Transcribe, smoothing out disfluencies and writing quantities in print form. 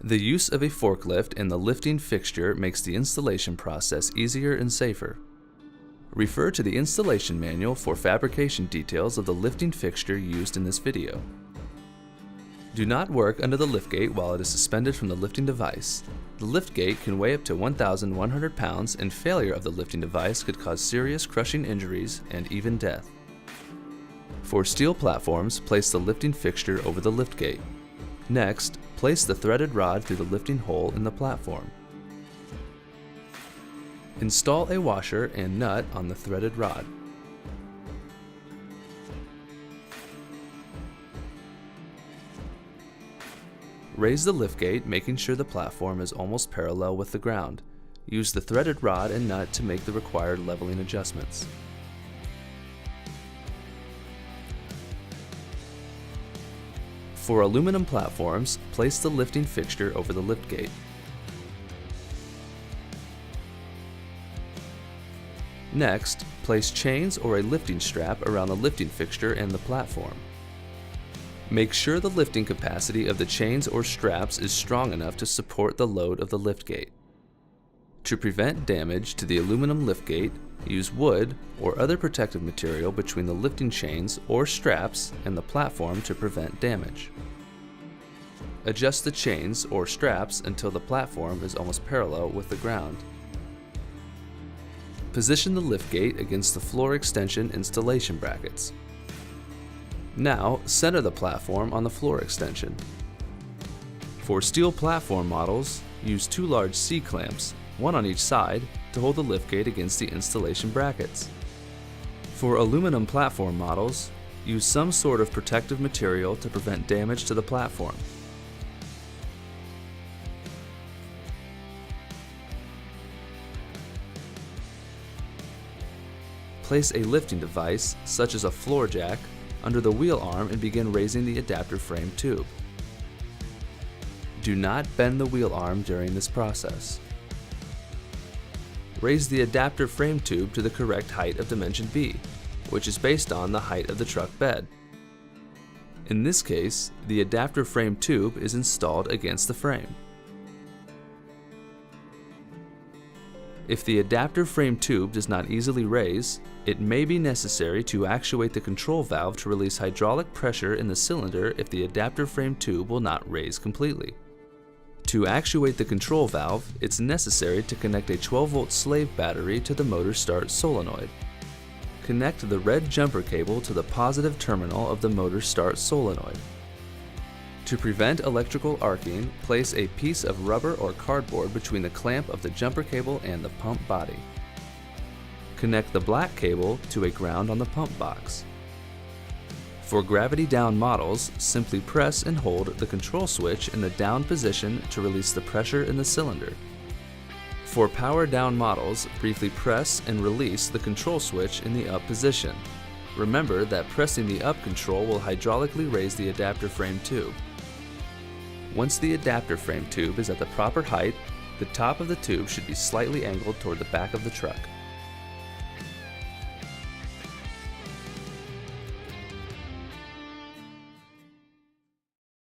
The use of a forklift and the lifting fixture makes the installation process easier and safer. Refer to the installation manual for fabrication details of the lifting fixture used in this video. Do not work under the liftgate while it is suspended from the lifting device. The liftgate can weigh up to 1,100 pounds, and failure of the lifting device could cause serious crushing injuries and even death. For steel platforms, place the lifting fixture over the liftgate. Next, place the threaded rod through the lifting hole in the platform. Install a washer and nut on the threaded rod. Raise the liftgate, making sure the platform is almost parallel with the ground. Use the threaded rod and nut to make the required leveling adjustments. For aluminum platforms, place the lifting fixture over the liftgate. Next, place chains or a lifting strap around the lifting fixture and the platform. Make sure the lifting capacity of the chains or straps is strong enough to support the load of the liftgate. To prevent damage to the aluminum liftgate, use wood or other protective material between the lifting chains or straps and the platform to prevent damage. Adjust the chains or straps until the platform is almost parallel with the ground. Position the liftgate against the floor extension installation brackets. Now, center the platform on the floor extension. For steel platform models, use 2 large C-clamps, one on each side, to hold the liftgate against the installation brackets. For aluminum platform models, use some sort of protective material to prevent damage to the platform. Place a lifting device, such as a floor jack, under the wheel arm and begin raising the adapter frame tube. Do not bend the wheel arm during this process. Raise the adapter frame tube to the correct height of dimension B, which is based on the height of the truck bed. In this case, the adapter frame tube is installed against the frame. If the adapter frame tube does not easily raise, it may be necessary to actuate the control valve to release hydraulic pressure in the cylinder if the adapter frame tube will not raise completely. To actuate the control valve, it's necessary to connect a 12-volt slave battery to the motor start solenoid. Connect the red jumper cable to the positive terminal of the motor start solenoid. To prevent electrical arcing, place a piece of rubber or cardboard between the clamp of the jumper cable and the pump body. Connect the black cable to a ground on the pump box. For gravity down models, simply press and hold the control switch in the down position to release the pressure in the cylinder. For power down models, briefly press and release the control switch in the up position. Remember that pressing the up control will hydraulically raise the adapter frame tube. Once the adapter frame tube is at the proper height, the top of the tube should be slightly angled toward the back of the truck.